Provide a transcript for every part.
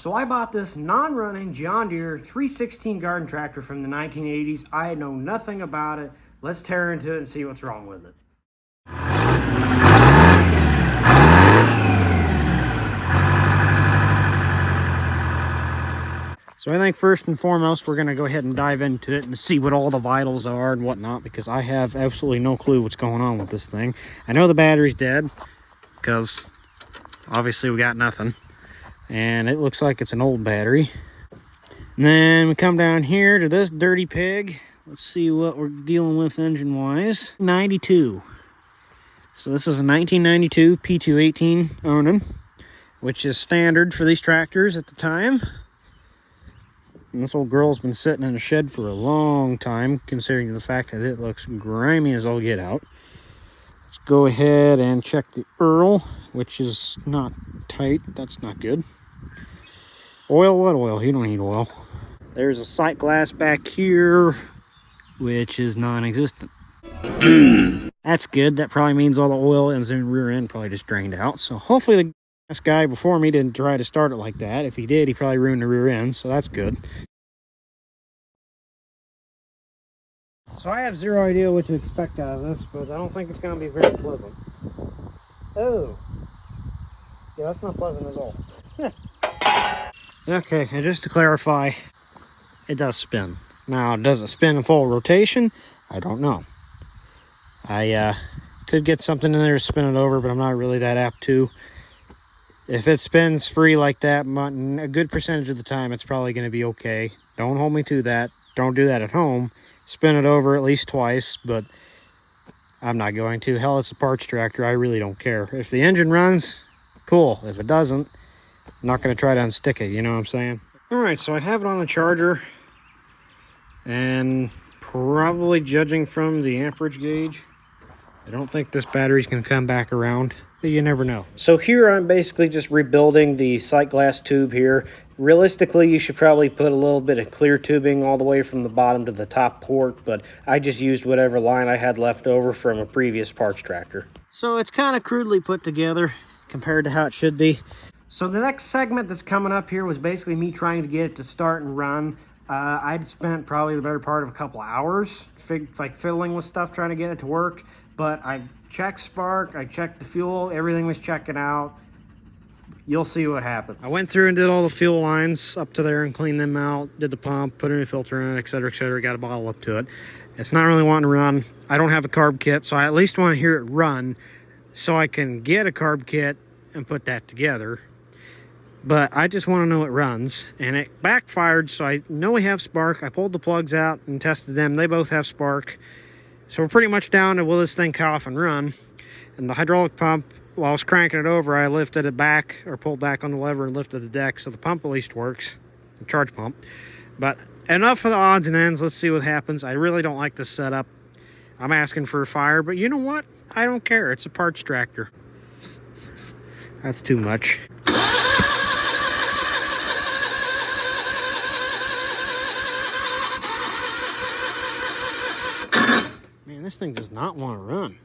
So I bought this non-running John Deere 316 garden tractor from the 1980s. I know nothing about it. Let's tear into it and see what's wrong with it. So I think first and foremost, we're going to go ahead and dive into it and see what all the vitals are and whatnot, because I have absolutely no clue what's going on with this thing. I know the battery's dead because obviously we got nothing. And it looks like it's an old battery. And then we come down here to this dirty pig. Let's see what we're dealing with engine-wise. 92. So this is a 1992 P218 Onan, which is standard for these tractors at the time. And this old girl's been sitting in a shed for a long time, considering the fact that it looks grimy as all get out. Let's go ahead and check the Earl, which is not tight. That's not good. Oil? What oil? You don't need oil. There's a sight glass back here, which is non-existent. That's good. That probably means all the oil in the rear end probably just drained out. So hopefully the gas guy before me didn't try to start it like that. If he did, he probably ruined the rear end, so that's good. So I have zero idea what to expect out of this, but I don't think it's going to be very pleasant. Oh. Yeah, that's not pleasant at all. Okay, and just to clarify, it does spin. Now, does it spin in full rotation? I don't know. I could get something in there to spin it over, but I'm not really that apt to. If it spins free like that, a good percentage of the time, it's probably going to be okay. Don't hold me to that. Don't do that at home. Spin it over at least twice, but I'm not going to. Hell, it's a parts tractor. I really don't care. If the engine runs, cool. If it doesn't, I'm not going to try to unstick it. You know what I'm saying? All right, so I have it on the charger, and probably judging from the amperage gauge, I don't think this battery's going to come back around, but you never know. So here I'm basically just rebuilding the sight glass tube here. Realistically, you should probably put a little bit of clear tubing all the way from the bottom to the top port, but I just used whatever line I had left over from a previous parts tractor. So it's kind of crudely put together compared to how it should be. So the next segment that's coming up here was basically me trying to get it to start and run. I'd spent probably the better part of a couple hours fiddling with stuff trying to get it to work, but I checked spark, I checked the fuel, everything was checking out. You'll see what happens. I went through and did all the fuel lines up to there and cleaned them out, did the pump, put a new filter in it, etc., etc., got a bottle up to it. It's not really wanting to run. I don't have a carb kit, so I at least want to hear it run so I can get a carb kit and put that together. But I just want to know it runs, and it backfired, so I know we have spark. I pulled the plugs out and tested them. They both have spark. So we're pretty much down to will this thing cough and run. And the hydraulic pump, while I was cranking it over, I lifted it back, or pulled back on the lever and lifted the deck, so the pump at least works, the charge pump. But enough of the odds and ends. Let's see what happens. I really don't like this setup. I'm asking for a fire, but you know what? I don't care. It's a parts tractor. That's too much. Man, this thing does not want to run.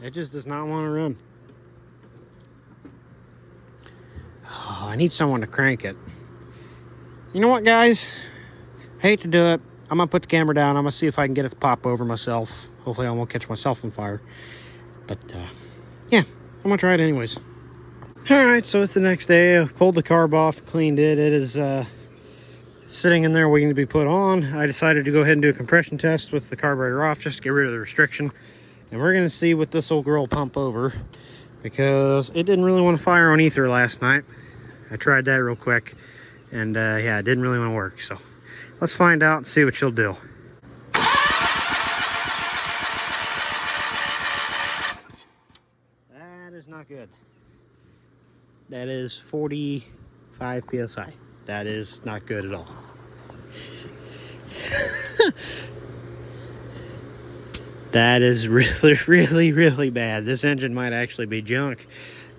It just does not want to run. Oh, I need someone to crank it. You know what, guys? I hate to do it. I'm going to put the camera down. I'm going to see if I can get it to pop over myself. Hopefully I won't catch myself on fire. But, yeah, I'm going to try it anyways. Alright, so it's the next day. I pulled the carb off, cleaned it. It is sitting in there waiting to be put on. I decided to go ahead and do a compression test with the carburetor off just to get rid of the restriction. And we're going to see what this old girl will pump over, because it didn't really want to fire on ether last night. I tried that real quick, and yeah, it didn't really want to work. So let's find out and see what she'll do. That is not good. That is 45 psi. That is not good at all. That is really, really bad. This engine might actually be junk.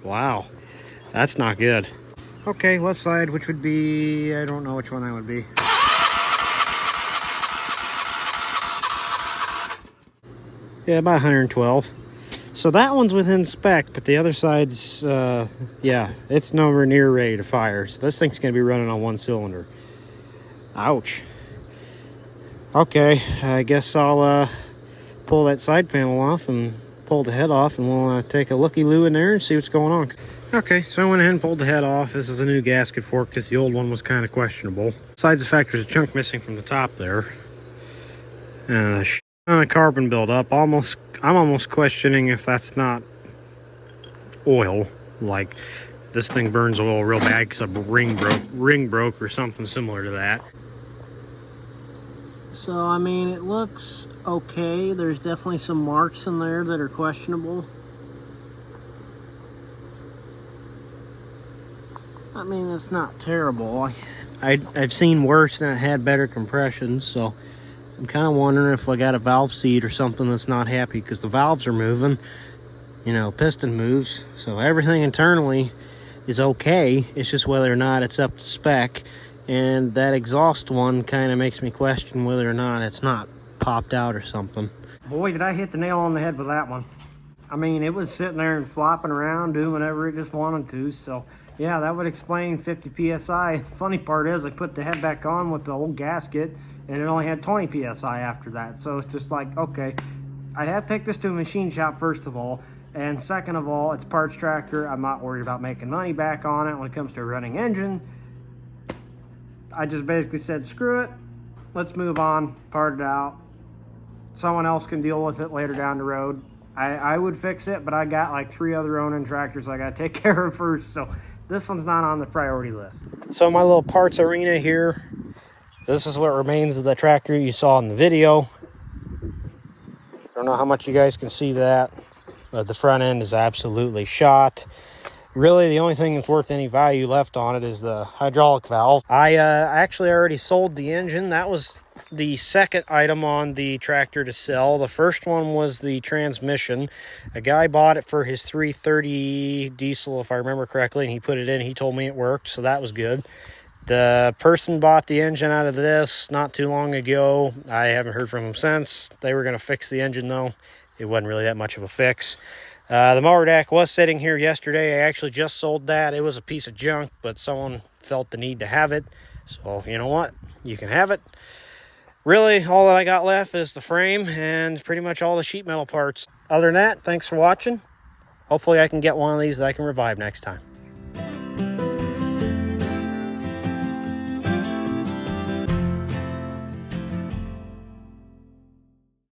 Wow, that's not good. Okay, left side, which would be, I don't know which one that would be. Yeah, about 112. So that one's within spec, but the other side's, yeah, it's nowhere near ready to fire. So this thing's going to be running on 1 cylinder. Ouch. Okay, I guess I'll pull that side panel off and pull the head off, and we'll take a looky-loo in there and see what's going on. Okay, so I went ahead and pulled the head off. This is a new gasket fork because the old one was kind of questionable. Besides the fact there's a chunk missing from the top there. And a ton of carbon buildup. I'm almost questioning if that's not oil. Like, this thing burns oil real bad because a ring broke or something similar to that. So, I mean, it looks okay. There's definitely some marks in there that are questionable. I mean, it's not terrible. I've seen worse and it had better compression, so I'm kind of wondering if I got a valve seat or something that's not happy, because the valves are moving, you know, piston moves, so everything internally is okay. It's just whether or not it's up to spec, and that exhaust one kind of makes me question whether or not it's not popped out or something. Boy, did I hit the nail on the head with that one. I mean, it was sitting there and flopping around, doing whatever it just wanted to, so yeah, that would explain 50 psi. The funny part is I put the head back on with the old gasket, and it only had 20 psi after that. So it's just like, okay, I'd have to take this to a machine shop first of all, and second of all, it's parts tractor. I'm not worried about making money back on it when it comes to a running engine. I just basically said, screw it, let's move on, part it out. Someone else can deal with it later down the road. I would fix it, but I got like 3 other Onan tractors I gotta take care of first, so this one's not on the priority list. So my little parts arena here, this is what remains of the tractor you saw in the video. I don't know how much you guys can see that, but the front end is absolutely shot. Really, the only thing that's worth any value left on it is the hydraulic valve. I actually already sold the engine. That was the second item on the tractor to sell. The first one was the transmission. A guy bought it for his 330 diesel, if I remember correctly, and he put it in. He told me it worked, so that was good. The person bought the engine out of this not too long ago. I haven't heard from him since. They were going to fix the engine, though. It wasn't really that much of a fix. The mower deck was sitting here yesterday. I actually just sold that. It was a piece of junk, but someone felt the need to have it. So, you know what? You can have it. Really, all that I got left is the frame and pretty much all the sheet metal parts. Other than that, thanks for watching. Hopefully I can get one of these that I can revive next time.